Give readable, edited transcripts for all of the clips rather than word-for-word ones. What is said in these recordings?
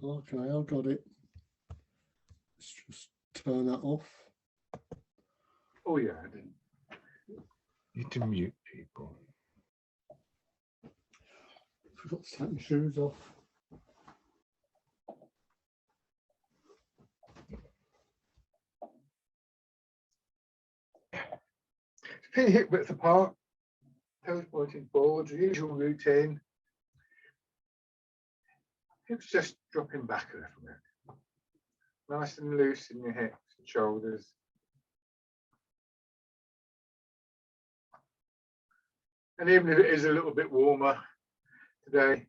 Okay, I've got it. Let's just turn that off. Oh yeah, I didn't. You need to mute people. Forgot to take my shoes off. Feet hip width apart, toes pointing forwards, the usual routine. Hips just dropping back a little bit. Nice and loose in your hips and shoulders. And even if it is a little bit warmer today,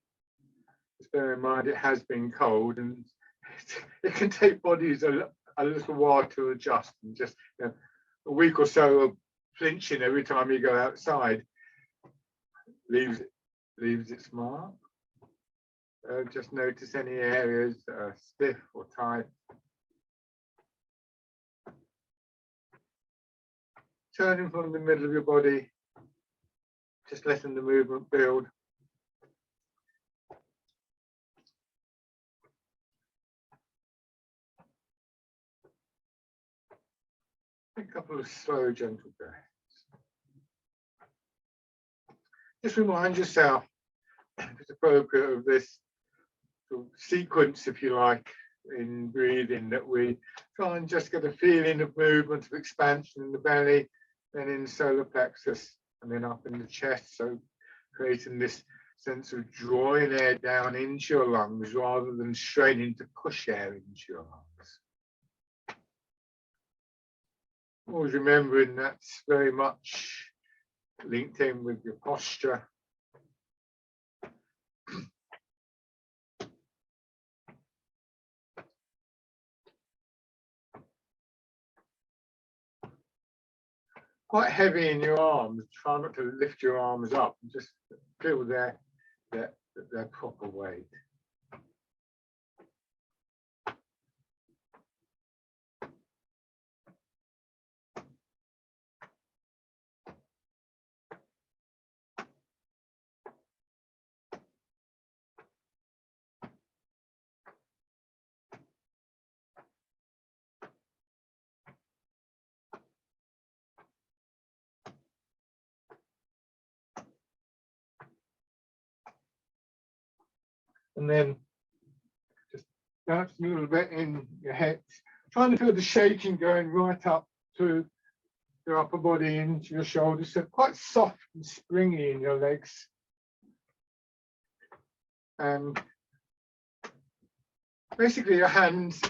just bear in mind it has been cold and it can take bodies a little while to adjust, and just a week or so of flinching every time you go outside leaves its mark. Just notice any areas that are stiff or tight. Turning from the middle of your body, just letting the movement build. A couple of slow, gentle breaths. Just remind yourself, if it's appropriate, of this sort of sequence, if you like, in breathing, that we try and just get a feeling of movement, of expansion in the belly, then in solar plexus, and then up in the chest. So creating this sense of drawing air down into your lungs rather than straining to push air into your lungs. Always remembering that's very much linked in with your posture. Quite heavy in your arms. Try not to lift your arms up. Just feel their proper weight. And then just bounce a little bit in your hips, trying to feel the shaking going right up through your upper body into your shoulders. So quite soft and springy in your legs. And basically your hands,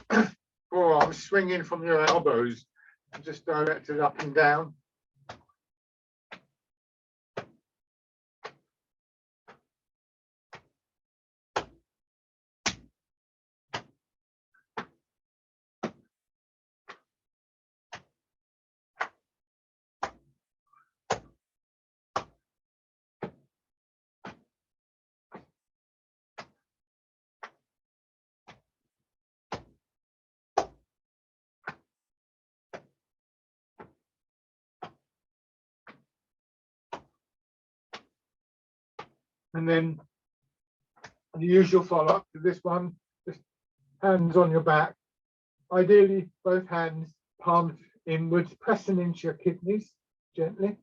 forearms swinging from your elbows, just directed up and down. And then the usual follow-up to this one, just hands on your back. Ideally, both hands palms inwards, pressing into your kidneys gently.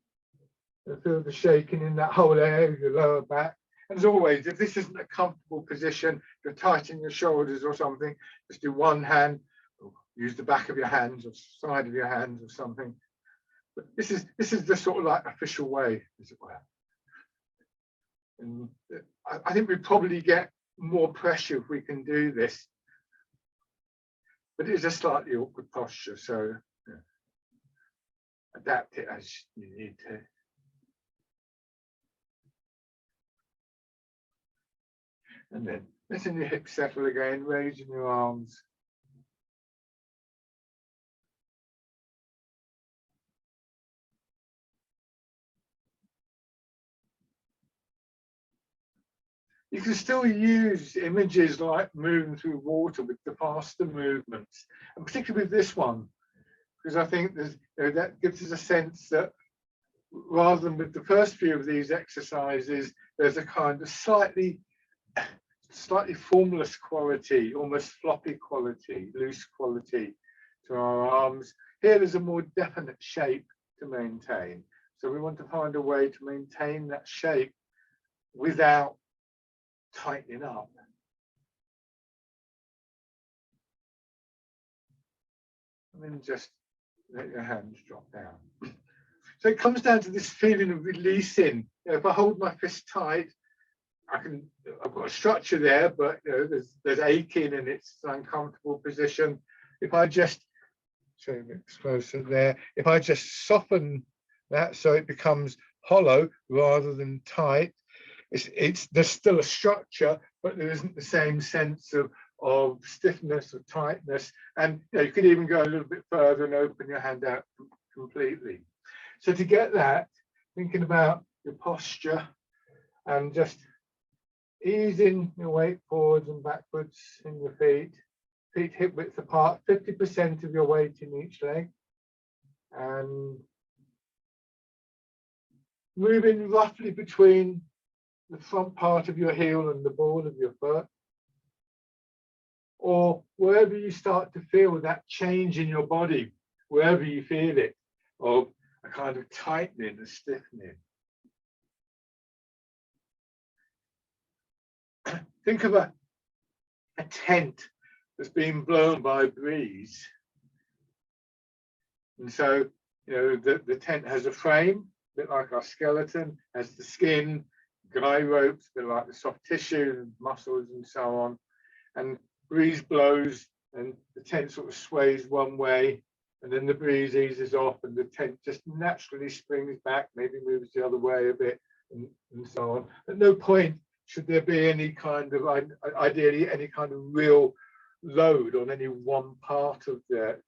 You'll feel the shaking in that whole area of your lower back. And as always, if this isn't a comfortable position, you're tightening your shoulders or something, just do one hand, or use the back of your hands or side of your hands or something. But this is the sort of like official way, as it were. And I think we probably get more pressure if we can do this, but it is a slightly awkward posture, so adapt it as you need to. And then letting your hips settle again, raising your arms. You can still use images like moving through water with the faster movements, and particularly with this one, because I think there's, that gives us a sense that rather than with the first few of these exercises, there's a kind of slightly slightly formless quality, almost floppy quality, loose quality to our arms. Here there's a more definite shape to maintain. So we want to find a way to maintain that shape without tightening up. And then just let your hands drop down. So it comes down to this feeling of releasing. You know, if I hold my fist tight, I've got a structure there, but you know, there's aching and it's an uncomfortable position. If I just show you it closer there, if I just soften that so it becomes hollow rather than tight, there's still a structure, but there isn't the same sense of stiffness or tightness. And you know, you could even go a little bit further and open your hand out completely. So to get that, thinking about your posture and just easing your weight forwards and backwards in your feet hip width apart, 50% of your weight in each leg, and moving roughly between the front part of your heel and the ball of your foot, or wherever you start to feel that change in your body, wherever you feel it, of a kind of tightening, a stiffening. Think of a tent that's being blown by a breeze. And so, you know, the tent has a frame, a bit like our skeleton, has the skin, guy ropes, a bit like the soft tissue, muscles and so on. And breeze blows and the tent sort of sways one way, and then the breeze eases off and the tent just naturally springs back, maybe moves the other way a bit, and so on. At no point should there be any kind of, ideally, any kind of real load on any one part of the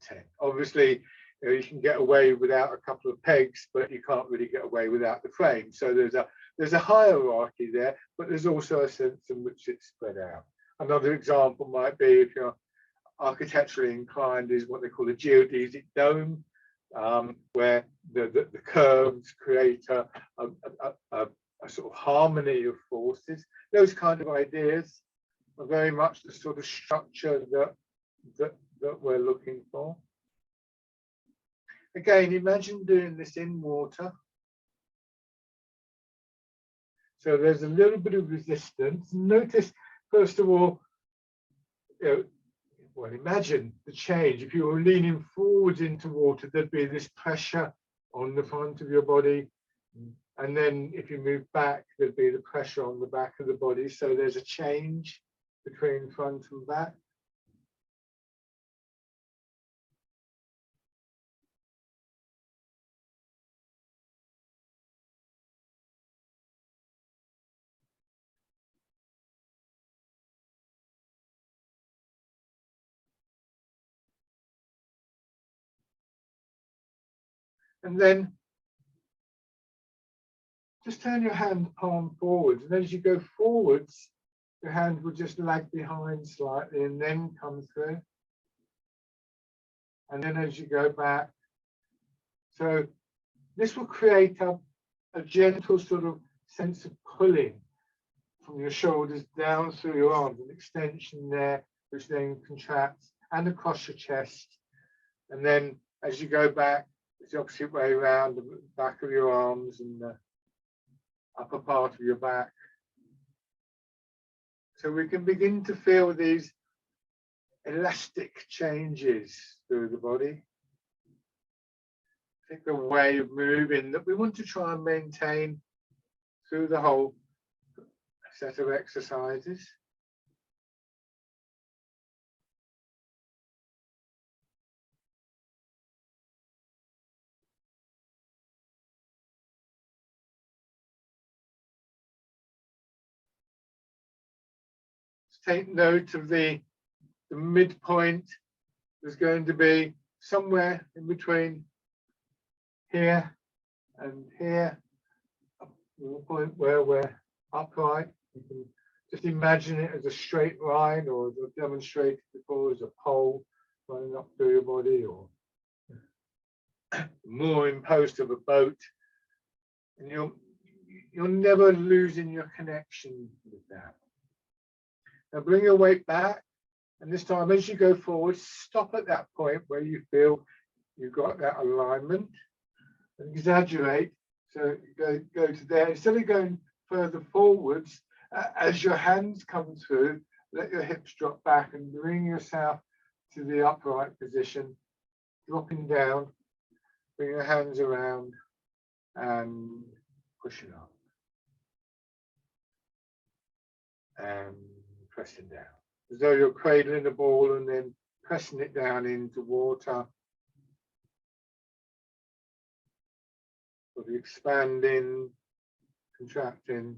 tent. Obviously, you know, you can get away without a couple of pegs, but you can't really get away without the frame. So there's a hierarchy there, but there's also a sense in which it's spread out. Another example might be, if you're architecturally inclined, is what they call a geodesic dome, where the curves create a sort of harmony of forces. Those kind of ideas are very much the sort of structure that we're looking for. Again, imagine doing this in water. So there's a little bit of resistance. Notice, first of all, you know, well, imagine the change. If you were leaning forwards into water, there'd be this pressure on the front of your body. And then if you move back, there'd be the pressure on the back of the body. So there's a change between front and back. And then just turn your hand palm forwards. And as you go forwards, your hand will just lag behind slightly and then come through. And then as you go back. So this will create a gentle sort of sense of pulling from your shoulders down through your arms, an extension there, which then contracts and across your chest. And then as you go back, it's the opposite way around, the back of your arms and the upper part of your back. So we can begin to feel these elastic changes through the body. I think the way of moving that we want to try and maintain through the whole set of exercises. Take note of the midpoint. There's going to be somewhere in between here and here, the point where we're upright. You can just imagine it as a straight line, or as I've demonstrated before, as a pole running up through your body, or mooring post of a boat. And you're never losing your connection with that. Now bring your weight back. And this time, as you go forward, stop at that point where you feel you've got that alignment and exaggerate. So go to there. Instead of going further forwards, as your hands come through, let your hips drop back and bring yourself to the upright position, dropping down, bring your hands around and pushing up. And pressing down. As though you're cradling the ball and then pressing it down into water. Body expanding, contracting.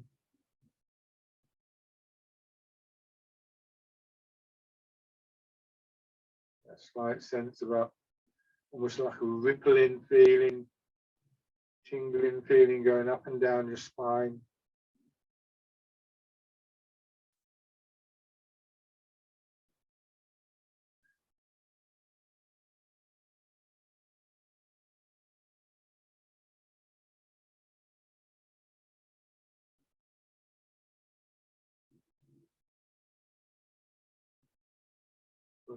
That slight sense of almost like a rippling feeling, tingling feeling going up and down your spine.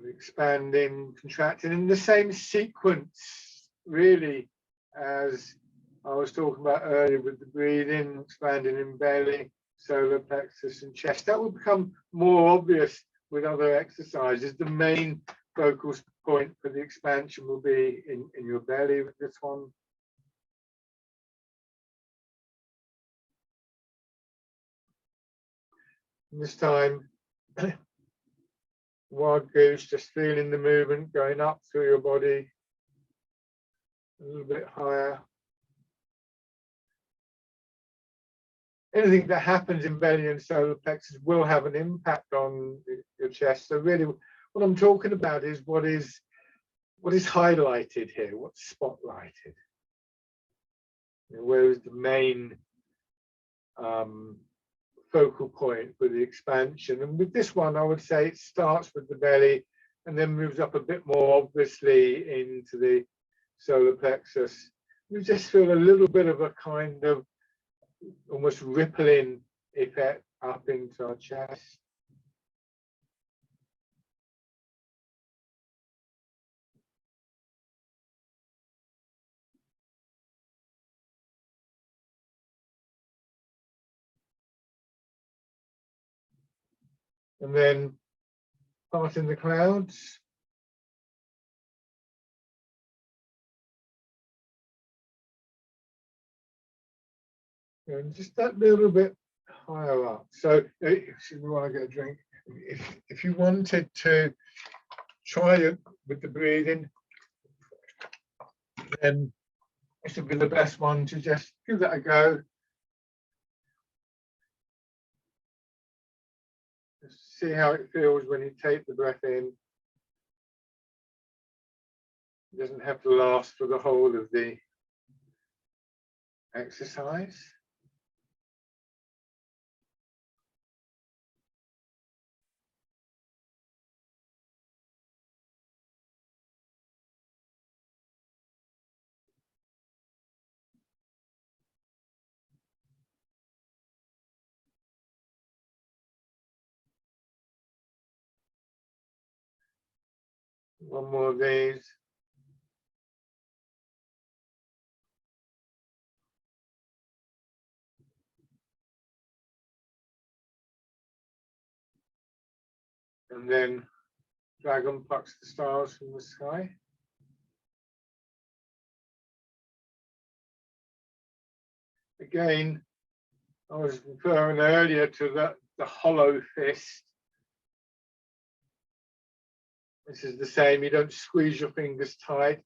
Expanding, contracting in the same sequence, really, as I was talking about earlier with the breathing, expanding in belly, solar plexus and chest. That will become more obvious with other exercises. The main focal point for the expansion will be in your belly with this one. And this time, wild goose, just feeling the movement going up through your body, a little bit higher. Anything that happens in belly and solar plexus will have an impact on your chest. So really, what I'm talking about is what is highlighted here, what's spotlighted. Where is the main focal point for the expansion? And with this one, I would say it starts with the belly and then moves up a bit more obviously into the solar plexus. We just feel a little bit of a kind of almost rippling effect up into our chest. And then parting the clouds. And just that little bit higher up. So if you want to get a drink, if you wanted to try it with the breathing, then this would be the best one to just give that a go. Just see how it feels when you take the breath in. It doesn't have to last for the whole of the exercise. One more of these. And then dragon plucks the stars from the sky. Again, I was referring earlier to the hollow fist. This is the same, you don't squeeze your fingers tight.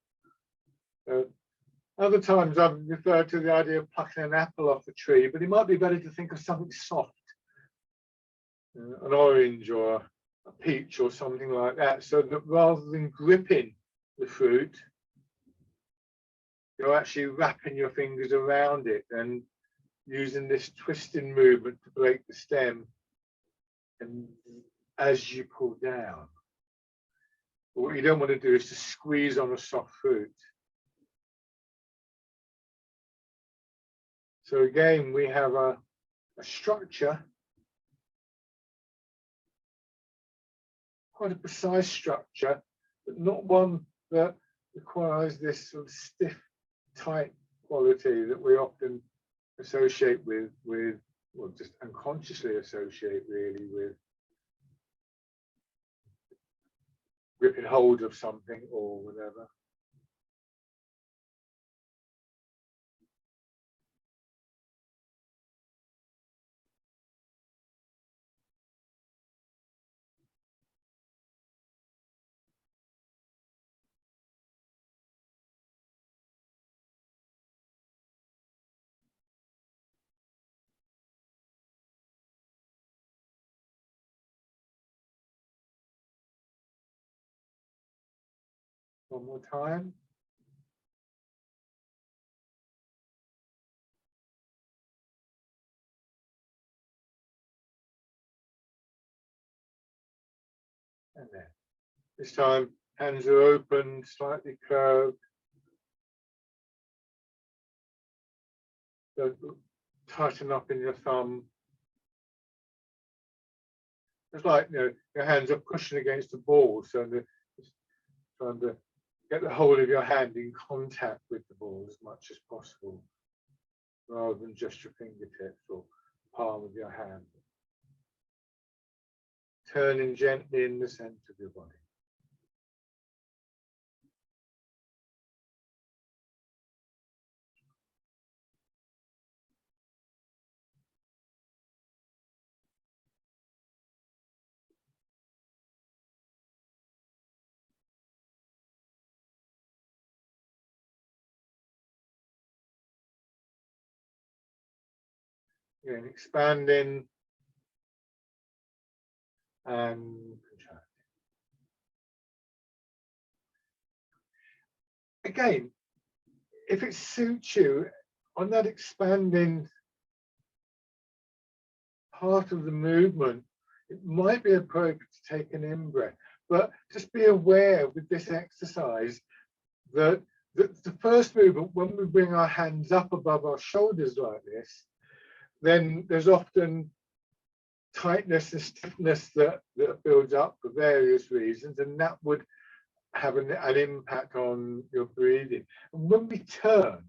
Other times I've referred to the idea of plucking an apple off a tree, but it might be better to think of something soft, an orange or a peach or something like that, so that rather than gripping the fruit, you're actually wrapping your fingers around it and using this twisting movement to break the stem and as you pull down. But what you don't want to do is to squeeze on a soft fruit. So again, we have a structure quite a precise structure, but not one that requires this sort of stiff, tight quality that we often associate with well, just unconsciously associate really with gripping hold of something or whatever. One more time. And then this time, hands are open, slightly curved. Don't tighten up in your thumb. It's like, you know, your hands are pushing against the ball, so just trying to get the whole of your hand in contact with the ball as much as possible, rather than just your fingertips or palm of your hand. Turning gently in the center of your body. Again, expanding and contracting. Again, if it suits you, on that expanding part of the movement, it might be appropriate to take an in-breath, but just be aware with this exercise that the first movement, when we bring our hands up above our shoulders like this, then there's often tightness and stiffness that builds up for various reasons, and that would have an impact on your breathing. And when we turn,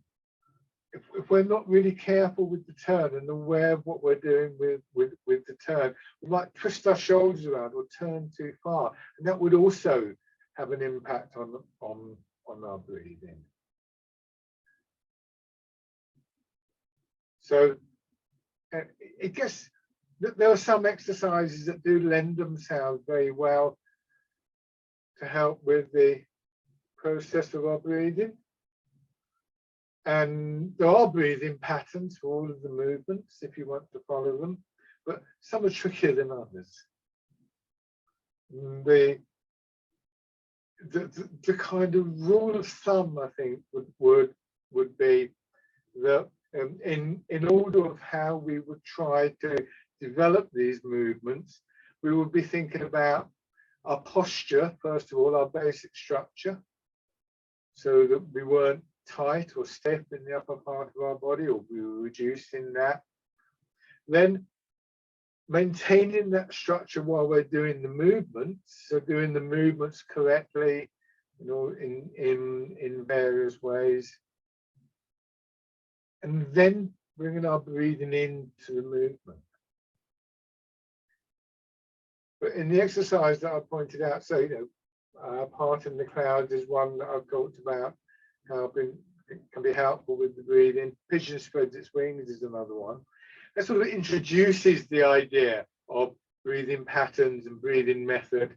if we're not really careful with the turn and aware of what we're doing with the turn, we might twist our shoulders around or turn too far, and that would also have an impact on our breathing. So I guess there are some exercises that do lend themselves very well to help with the process of our breathing. And there are breathing patterns for all of the movements if you want to follow them, but some are trickier than others. The kind of rule of thumb, I think, would be that in order of how we would try to develop these movements, we would be thinking about our posture, first of all, our basic structure, so that we weren't tight or stiff in the upper part of our body, or we were reducing that. Then maintaining that structure while we're doing the movements, so doing the movements correctly, you know, in various ways. And then bringing our breathing into the movement. But in the exercise that I pointed out, so, you know, parting the clouds is one that I've talked about, helping, it can be helpful with the breathing. Pigeon spreads its wings is another one. That sort of introduces the idea of breathing patterns and breathing method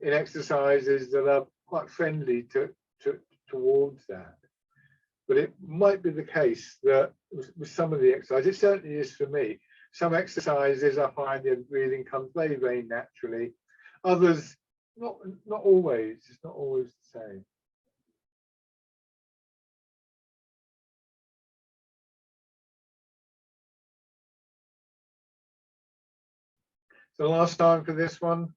in exercises that are quite friendly towards that. But it might be the case that with some of the exercises, it certainly is for me, some exercises I find the breathing comes very, very naturally. Others, not always. It's not always the same. So last time for this one.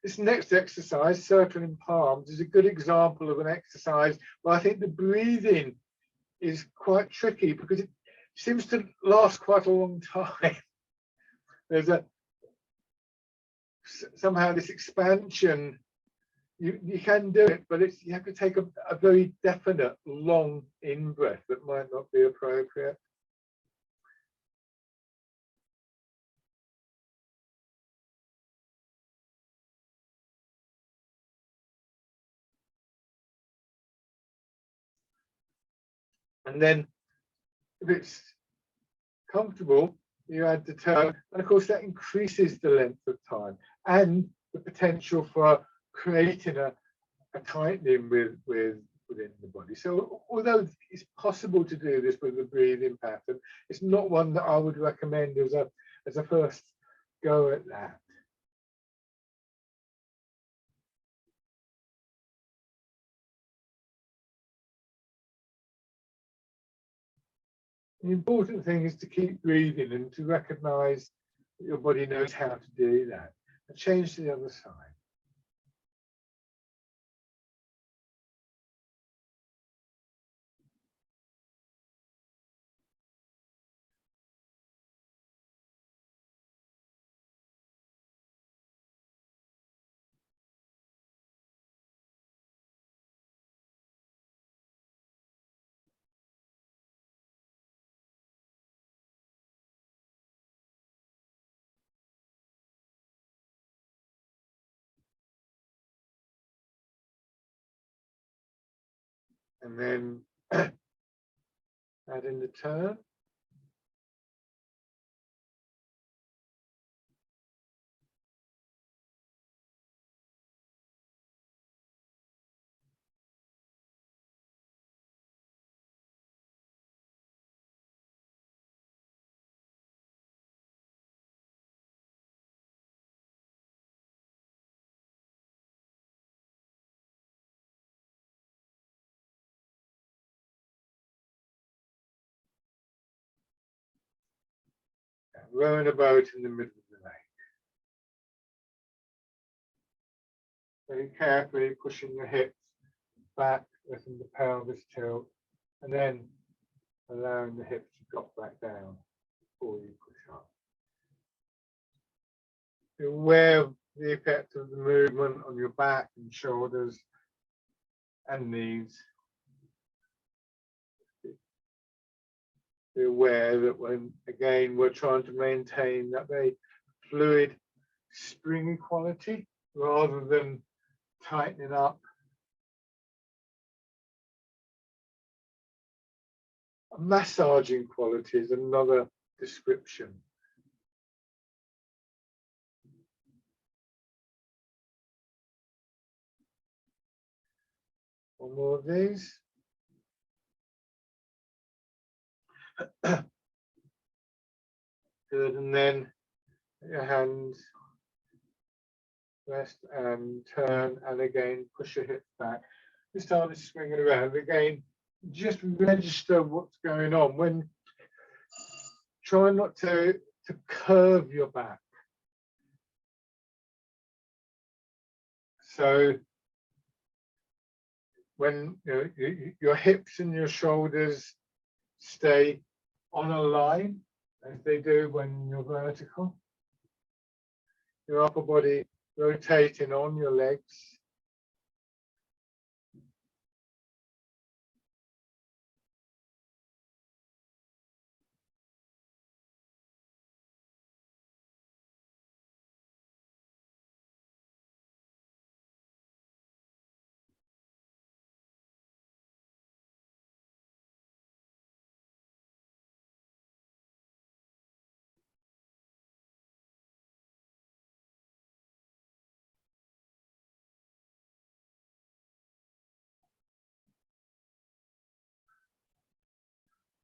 This next exercise, circling palms, is a good example of an exercise where I think the breathing is quite tricky because it seems to last quite a long time. There's somehow this expansion. You can do it, but you have to take a very definite long in breath that might not be appropriate. And then if it's comfortable, you add the tone, and of course that increases the length of time and the potential for creating a tightening within the body. So although it's possible to do this with a breathing pattern, it's not one that I would recommend as a first go at that. The important thing is to keep breathing and to recognize that your body knows how to do that. And change to the other side. And then add in the turn. Rowing a boat in the middle of the lake. Very carefully pushing your hips back, letting the pelvis tilt, and then allowing the hips to drop back down before you push up. Be aware of the effect of the movement on your back and shoulders and knees. Be aware that when, again, we're trying to maintain that very fluid, springy quality rather than tightening up. A massaging quality is another description. One more of these. Good, and then your hands rest and turn, and again push your hips back. This time it's swinging around. Again, just register what's going on. When try not to curve your back. So when your hips and your shoulders stay on a line, as they do when you're vertical. Your upper body rotating on your legs.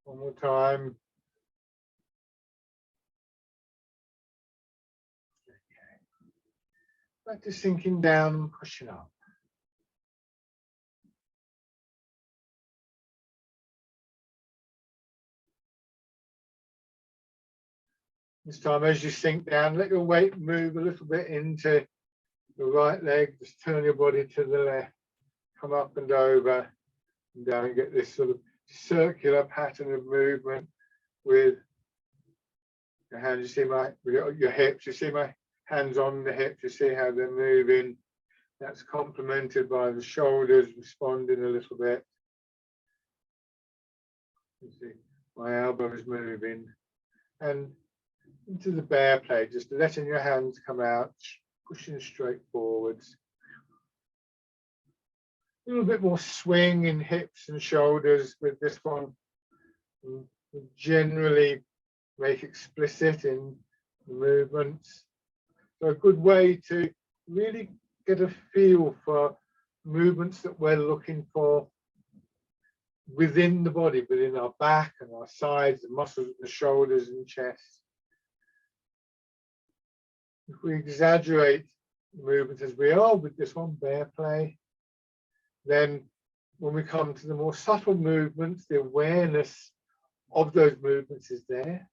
One more time. Okay. Back to sinking down and pushing up. This time, as you sink down, let your weight move a little bit into the right leg. Just turn your body to the left. Come up and over and down and get this sort of circular pattern of movement with your hands. You see your hips, you see my hands on the hips, you see how they're moving. That's complemented by the shoulders responding a little bit. You see my elbows moving. And into the bear play, just letting your hands come out, pushing straight forwards. A little bit more swing in hips and shoulders with this one. We generally make explicit in the movements. So a good way to really get a feel for movements that we're looking for within the body, within our back and our sides, the muscles of the shoulders and chest. If we exaggerate movements as we are with this one, bear play, then when we come to the more subtle movements, the awareness of those movements is there.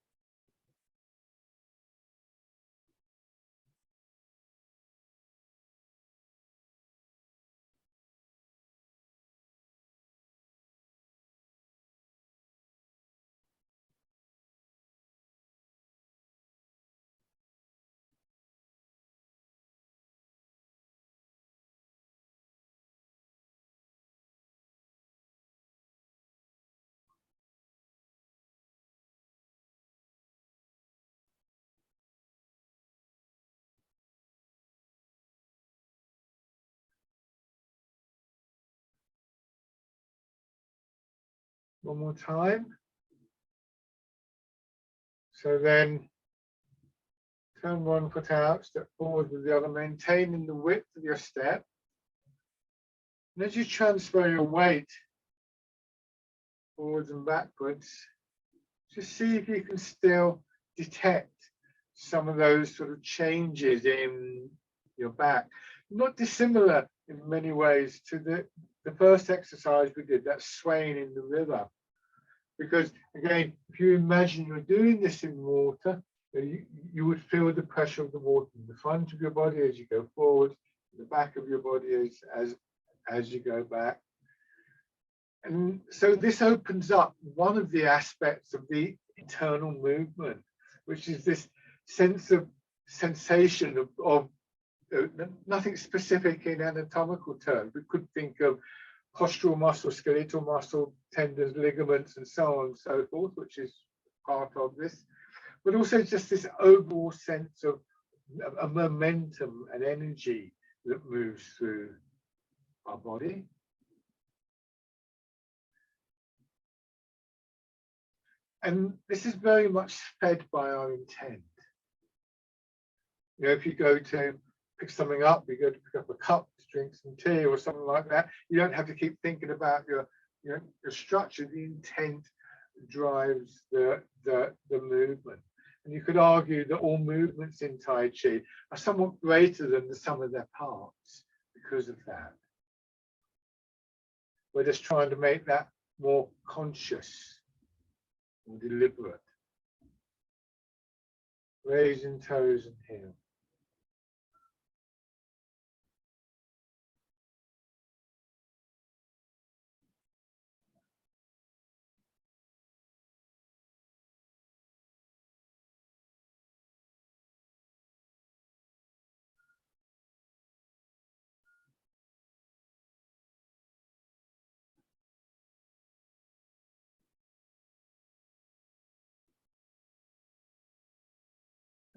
One more time. So then turn one foot out, step forward with the other, maintaining the width of your step. And as you transfer your weight forwards and backwards, just see if you can still detect some of those sort of changes in your back. Not dissimilar in many ways to the first exercise we did, that swaying in the river. Because again, if you imagine you're doing this in water, you would feel the pressure of the water in the front of your body as you go forward, the back of your body as you go back. And so this opens up one of the aspects of the internal movement, which is this sense of sensation of nothing specific in anatomical terms. We could think of postural muscle, skeletal muscle, tendons, ligaments, and so on and so forth, which is part of this, but also just this overall sense of a momentum and energy that moves through our body. And this is very much fed by our intent. You know, if you go to pick something up, you go to pick up a cup to drink some tea or something like that, you don't have to keep thinking about your structure. The intent drives the movement. And you could argue that all movements in Tai Chi are somewhat greater than the sum of their parts because of that. We're just trying to make that more conscious, more deliberate. Raising toes and heel.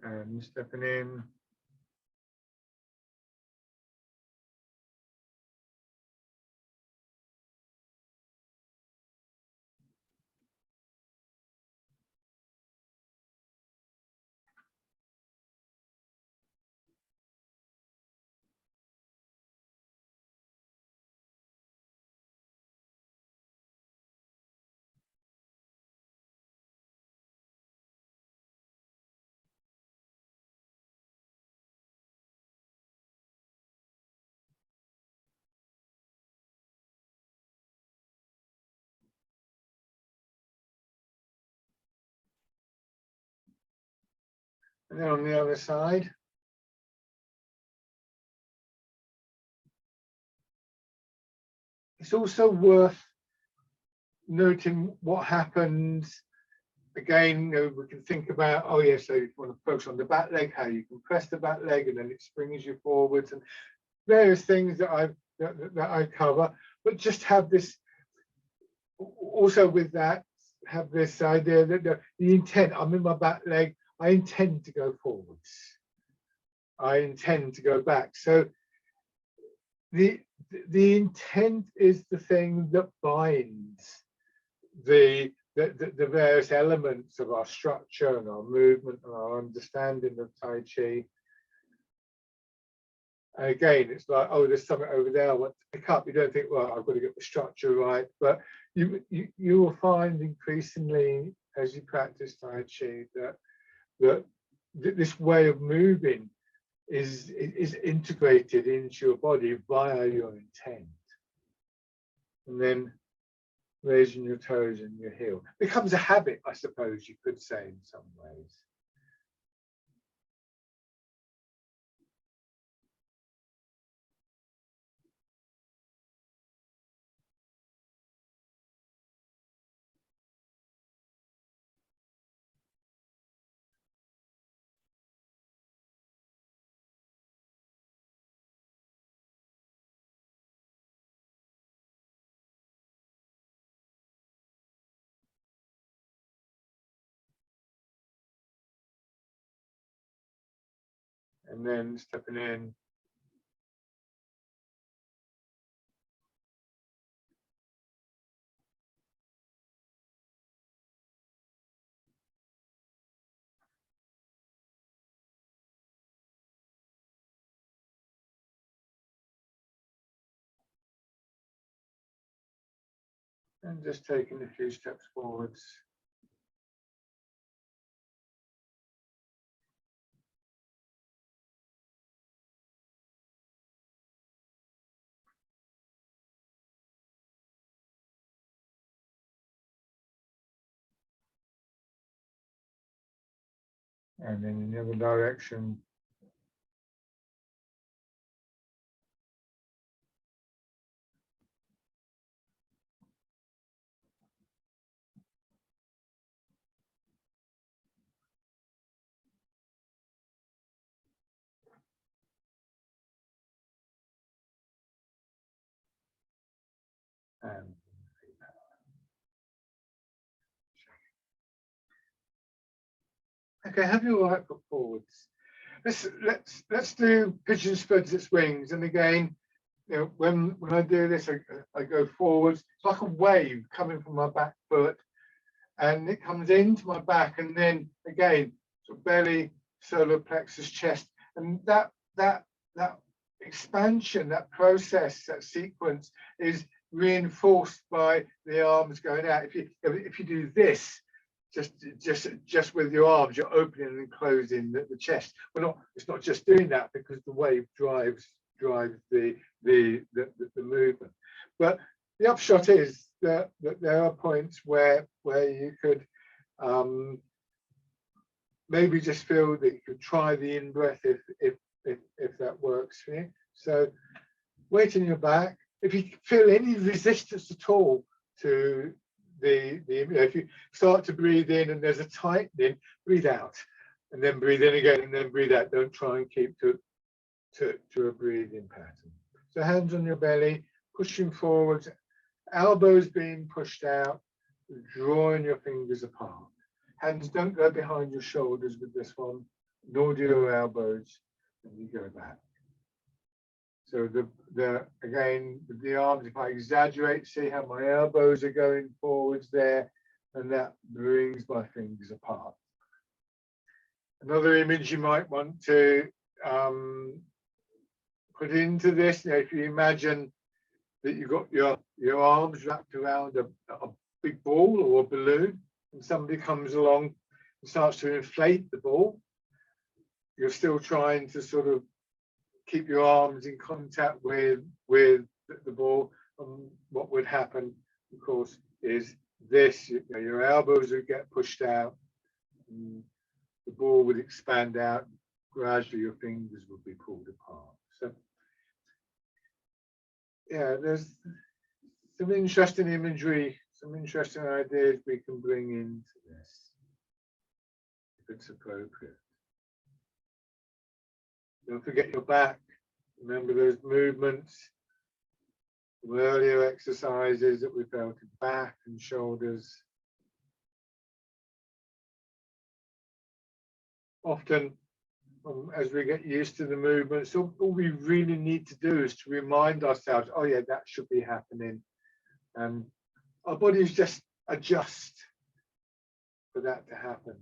And stepping in. And then on the other side. It's also worth noting what happens again, we can think about, oh yeah, so if you want to focus on the back leg, how you can press the back leg and then it springs you forwards, and various things that I cover. But just have this, also with that, have this idea that the intent, I'm in my back leg, I intend to go forwards. I intend to go back. So the intent is the thing that binds the various elements of our structure and our movement and our understanding of Tai Chi. And again, it's like, oh, there's something over there I want to pick up. You don't think, well, I've got to get the structure right. But you will find increasingly as you practice Tai Chi that this way of moving is integrated into your body via your intent. And then raising your toes and your heel becomes a habit, I suppose you could say, in some ways. And then stepping in. And just taking a few steps forwards. And then in the other direction. And okay, have your right foot forwards. Let's do pigeon spreads its wings. And again, when I do this, I go forwards. It's like a wave coming from my back foot, and it comes into my back, and then again, sort of belly, solar plexus, chest, and that expansion, that process, that sequence is reinforced by the arms going out. If you do this, just with your arms, you're opening and closing the chest. It's not just doing that, because the wave drives the movement. But the upshot is that there are points where you could maybe just feel that you could try the in breath if that works for you. So weight in your back. If you feel any resistance at all to if you start to breathe in and there's a tightening, breathe out, and then breathe in again, and then breathe out. Don't try and keep to a breathing pattern. So hands on your belly, pushing forwards, elbows being pushed out, drawing your fingers apart. Hands don't go behind your shoulders with this one, nor do your elbows, and you go back. So again, with the arms, if I exaggerate, see how my elbows are going forwards there, and that brings my fingers apart. Another image you might want to put into this, if you imagine that you've got your arms wrapped around a big ball or a balloon, and somebody comes along and starts to inflate the ball, you're still trying to sort of keep your arms in contact with the ball. And what would happen, of course, is this: your elbows would get pushed out, the ball would expand out, gradually your fingers would be pulled apart. So yeah, there's some interesting imagery, some interesting ideas we can bring into this. it's appropriate. Don't forget your back. Remember those movements from earlier exercises that we felt in back and shoulders. Often, as we get used to the movements, all we really need to do is to remind ourselves, oh yeah, that should be happening. And our bodies just adjust for that to happen.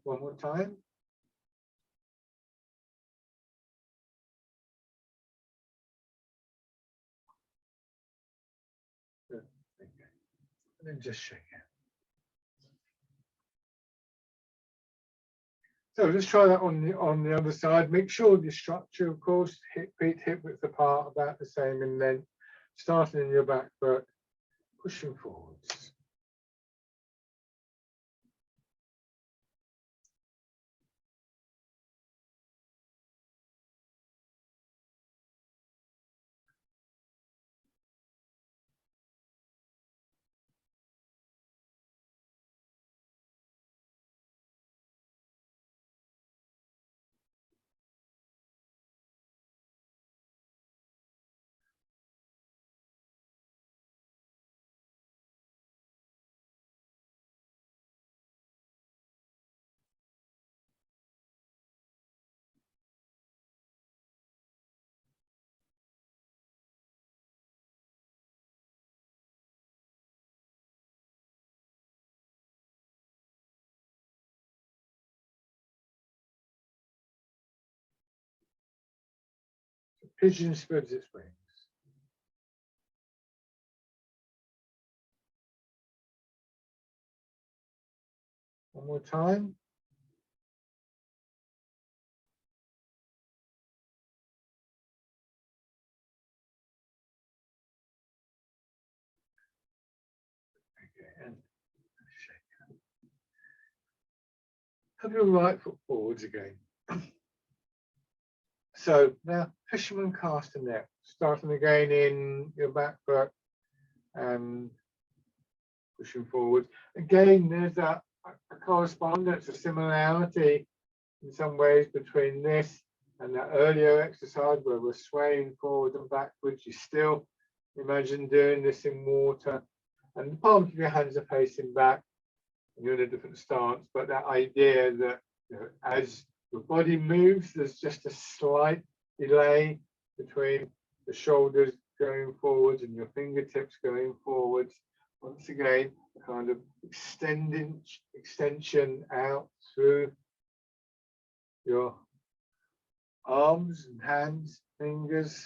One more time. Good. Okay. And then just shake it. So let's try that on the other side. Make sure the structure, of course, feet hip width apart, about the same in length. Starting in your back foot, pushing forwards. Pigeon spreads its wings. One more time. Okay, and shake. Have your right foot forwards again. So now fisherman castanet, starting again in your back foot and pushing forward. Again, there's a correspondence, a similarity in some ways between this and that earlier exercise where we're swaying forward and backwards. You still imagine doing this in water, and the palms of your hands are facing back and you're in a different stance, but that idea that, you know, as your body moves, there's just a slight delay between the shoulders going forwards and your fingertips going forwards. Once again, a kind of extension out through your arms and hands, fingers.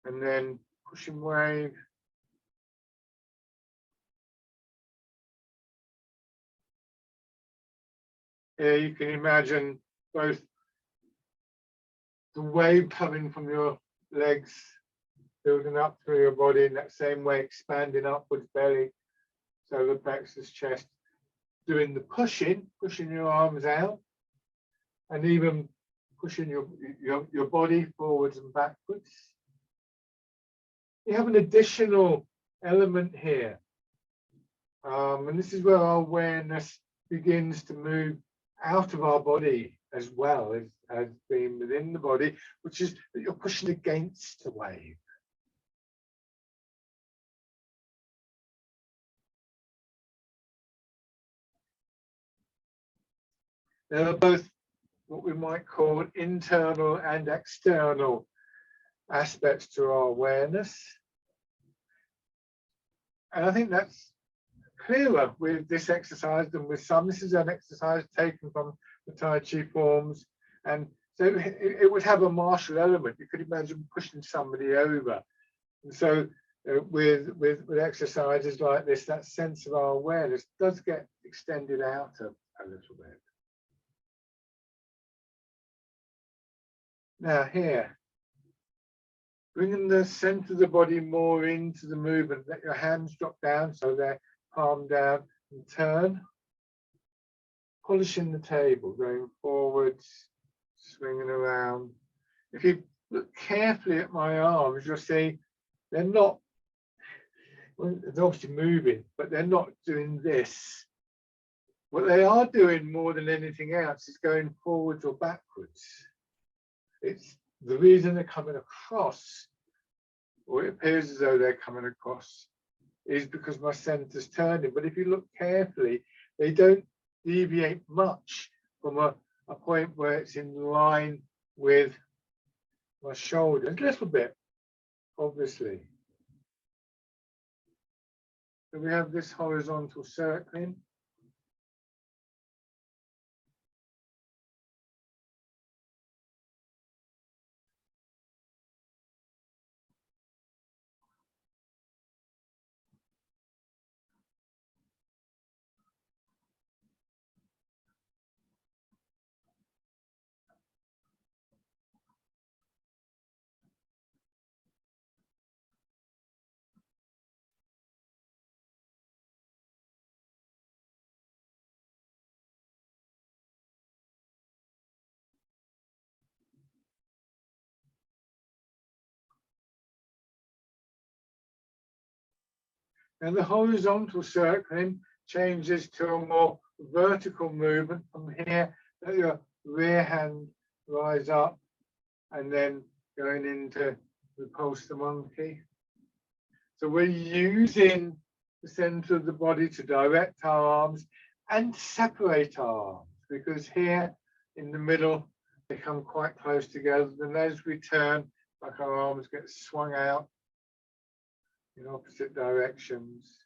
And then pushing wave. Here you can imagine both the wave coming from your legs, building up through your body in that same way, expanding upwards, belly, solar plexus, chest, doing the pushing your arms out, and even pushing your body forwards and backwards. You have an additional element here, and this is where our awareness begins to move out of our body as well as being within the body, which is that you're pushing against the wave. There are both what we might call internal and external aspects to our awareness. And I think that's clearer with this exercise than with some. This is an exercise taken from the Tai Chi forms. And so it would have a martial element. You could imagine pushing somebody over. And so with exercises like this, that sense of our awareness does get extended out a little bit. Now here, bringing the center of the body more into the movement. Let your hands drop down so they're palm down and turn. Polishing the table, going forwards, swinging around. If you look carefully at my arms, you'll see they're not, well, they're obviously moving, but they're not doing this. What they are doing more than anything else is going forwards or backwards. It's the reason they're coming across, or it appears as though they're coming across, is because my center's turning. But if you look carefully, they don't deviate much from a point where it's in line with my shoulders. A little bit, obviously. So we have this horizontal circling. And the horizontal circling changes to a more vertical movement from here. Let your rear hand rise up and then going into repulse the monkey. So we're using the center of the body to direct our arms and separate our arms, because here in the middle they come quite close together. And as we turn, like our arms get swung out in opposite directions.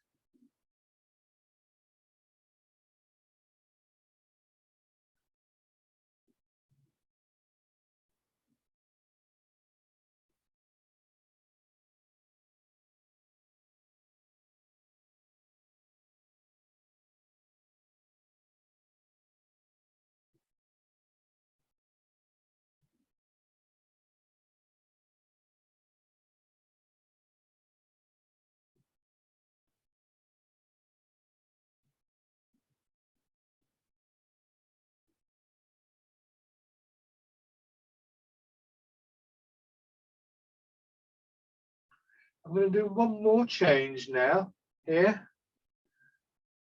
I'm going to do one more change now. Here,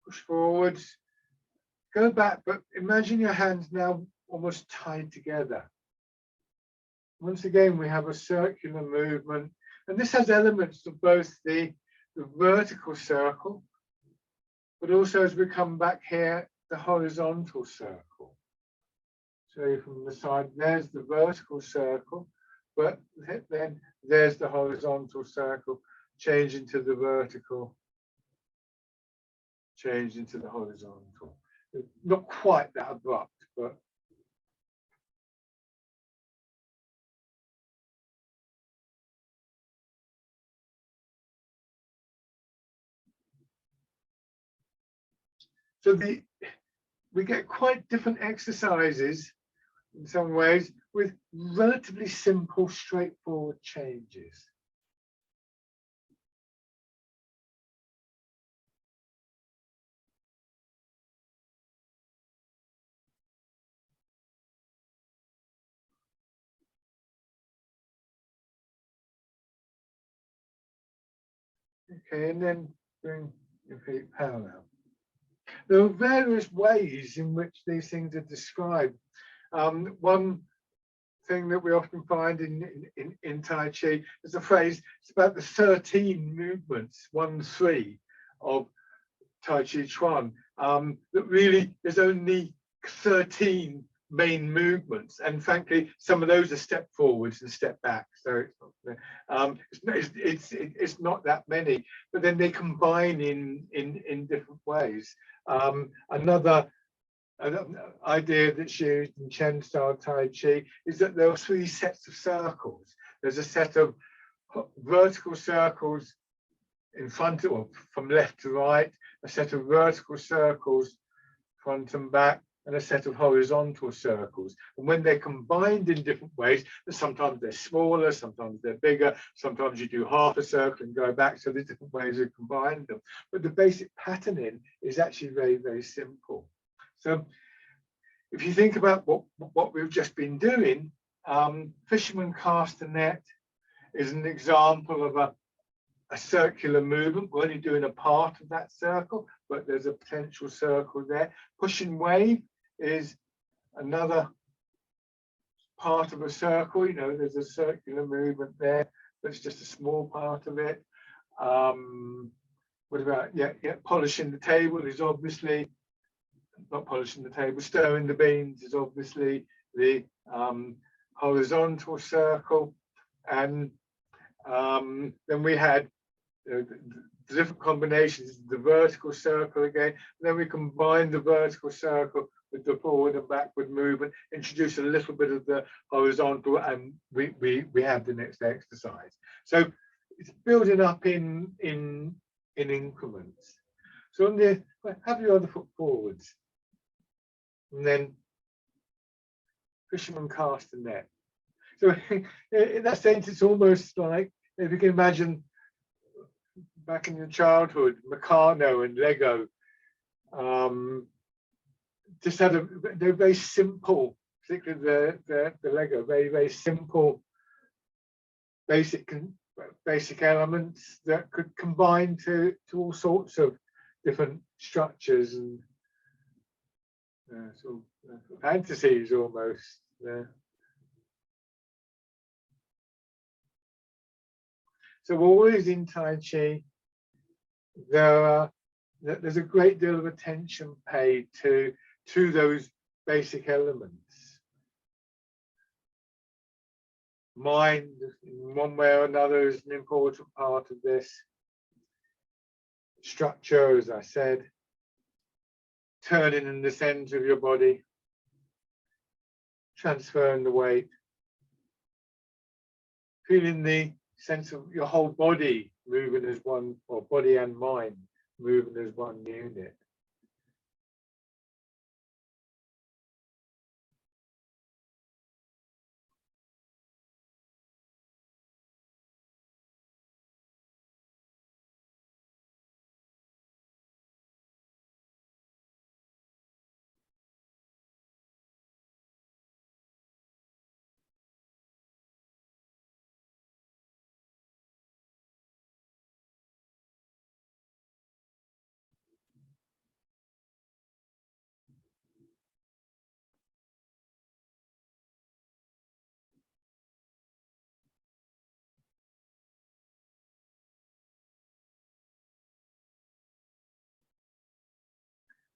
push forwards, go back, but imagine your hands now almost tied together. Once again, we have a circular movement, and this has elements of both the vertical circle, but also as we come back here, the horizontal circle. So from the side, there's the vertical circle, but then there's the horizontal circle, change into the vertical, change into the horizontal. Not quite that abrupt, but so we get quite different exercises in some ways with relatively simple, straightforward changes. Okay, and then bring your feet parallel. There are various ways in which these things are described. One thing that we often find in Tai Chi is the phrase, it's about the 13 movements, 1-3 of Tai Chi Chuan, that really there's only 13 main movements, and frankly some of those are step forwards and step back, so it's not that many, but then they combine in different ways. Another idea that's used in Chen style Tai Chi is that there are 3 sets of circles. There's a set of vertical circles in front of, or from left to right, a set of vertical circles front and back, and a set of horizontal circles. And when they're combined in different ways, sometimes they're smaller, sometimes they're bigger, sometimes you do half a circle and go back, so there's different ways of combining them. But the basic patterning is actually very, very simple. So if you think about what we've just been doing, fisherman cast a net is an example of a circular movement. We're only doing a part of that circle, but there's a potential circle there. Push and wave is another part of a circle. You know, there's a circular movement there. That's just a small part of it. What about, polishing the table is obviously, not polishing the table, stirring the beans is obviously the horizontal circle. And then we had the different combinations, the vertical circle again, and then we combine the vertical circle with the forward and backward movement, introduce a little bit of the horizontal, and we have the next exercise. So it's building up in increments. So on the, have your other foot forwards, and then fisherman cast a net. So in that sense, it's almost like, if you can imagine back in your childhood, Meccano and Lego, just had they're very simple, particularly the Lego, very, very simple, basic elements that could combine to all sorts of different structures and sort of fantasies almost. Yeah. So always in Tai Chi, there's a great deal of attention paid to those basic elements. Mind, in one way or another, is an important part of this. Structure, as I said, turning in the center of your body, transferring the weight, feeling the sense of your whole body moving as one, or body and mind moving as one unit.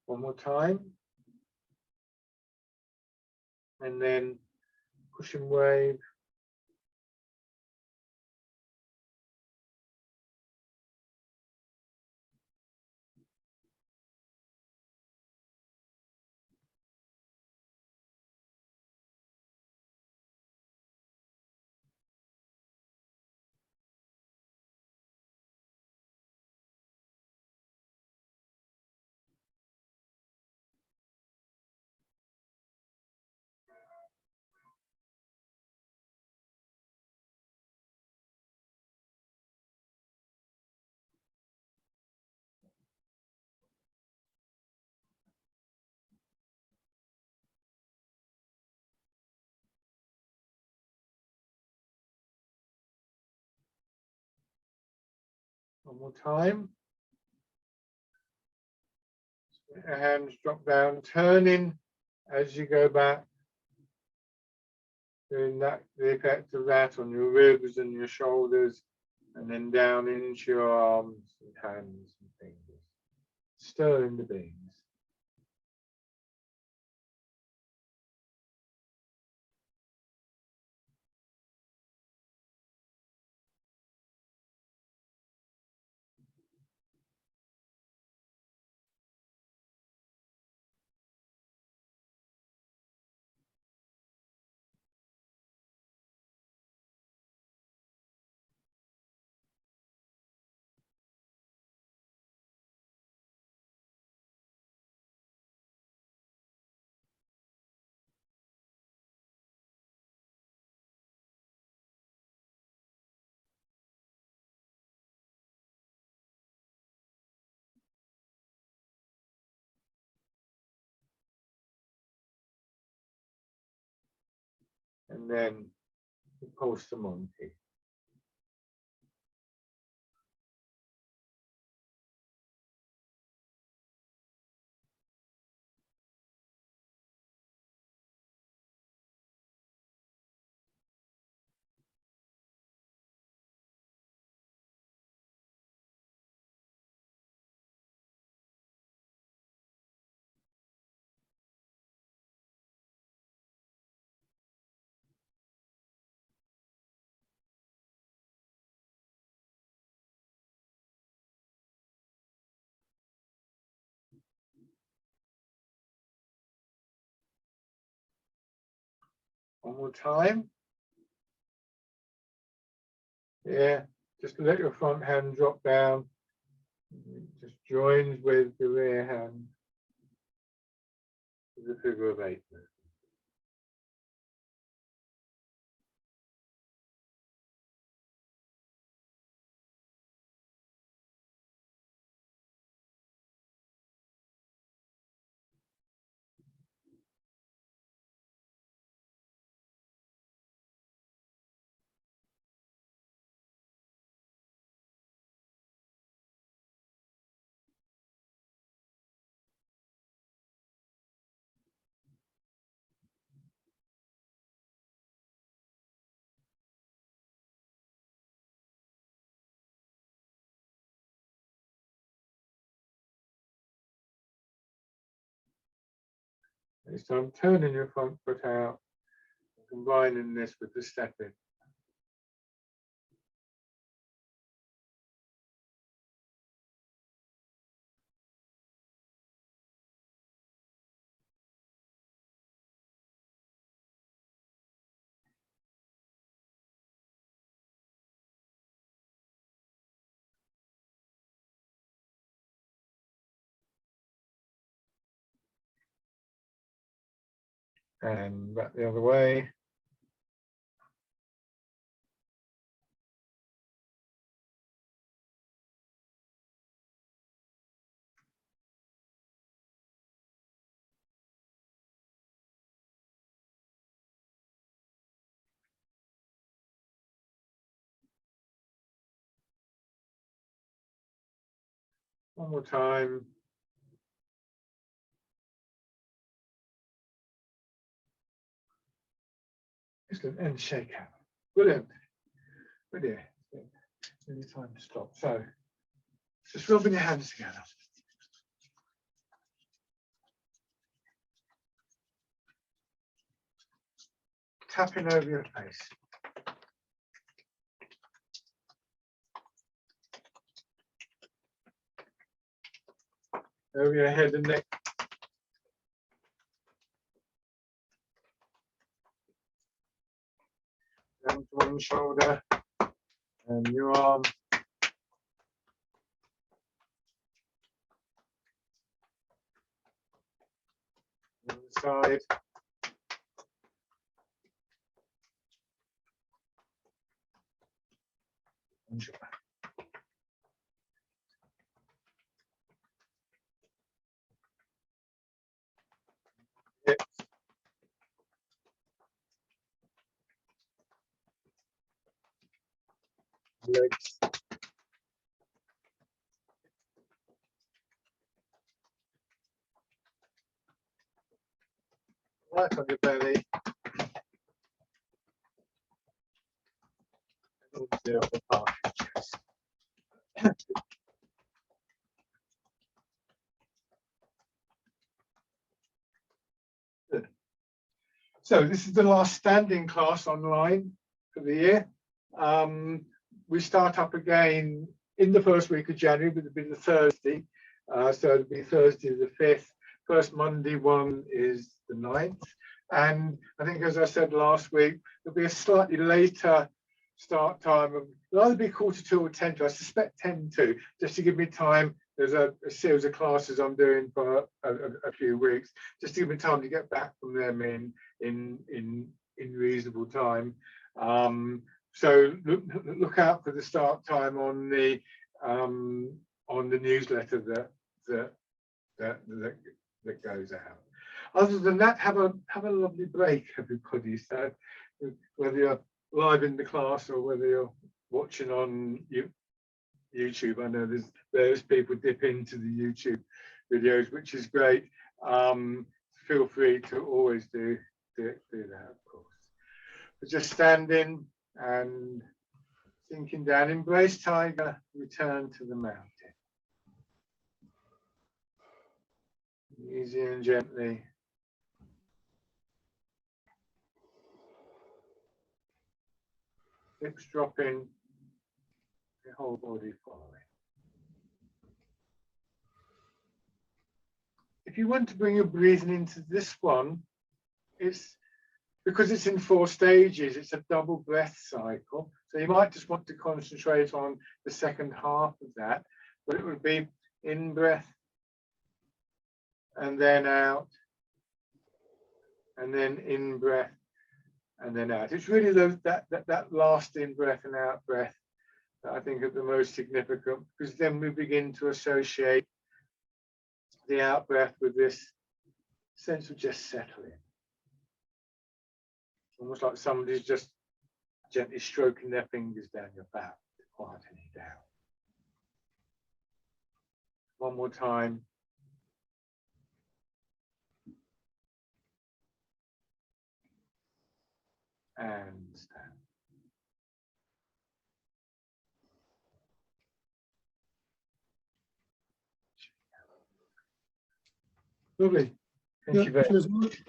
One more time. And then push and wave. One more time. Your hands drop down, turning as you go back. Doing that, the effect of that on your ribs and your shoulders, and then down into your arms and hands and fingers. Stirring the beans. And then post the monkey. One more time. Yeah, just let your front hand drop down. It just joins with the rear hand. The figure of 8. So I'm turning your front foot out, combining this with the stepping. And back the other way. One more time. Excellent. And shake out. Brilliant. Brilliant. Any time to stop. So just rubbing your hands together. Tapping over your face. Over your head and neck. Down to one shoulder and your arm. On the side. And your back. Hips. Legs. flat on your belly. And do the partial chest. Good. So this is the last standing class online for the year. We start up again in the first week of January, but it'll be the Thursday. So it'll be Thursday the 5th. First Monday one is the 9th. And I think, as I said last week, there'll be a slightly later start time. It'll either be 1:45 or 10 to, I suspect 10 to, just to give me time. There's a series of classes I'm doing for a few weeks, just to give me time to get back from them in reasonable time. So look out for the start time on the newsletter that goes out. Other than that, have a lovely break, everybody. So whether you're live in the class or whether you're watching on YouTube, I know there's various people dip into the YouTube videos, which is great. Feel free to always do that, of course. But just standing and sinking down, embrace tiger, return to the mountain. Easy and gently. Hips dropping, the whole body following. If you want to bring your breathing into this one, it's because it's in 4 stages, it's a double breath cycle. So you might just want to concentrate on the second half of that, but it would be in breath and then out, and then in breath and then out. It's really that last in breath and out breath that I think are the most significant, because then we begin to associate the out breath with this sense of just settling. Almost like somebody's just gently stroking their fingers down your back to quieten you down. One more time. And stand. Lovely. Thank you very much. Cheers, Mike.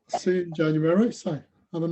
See you in January. So.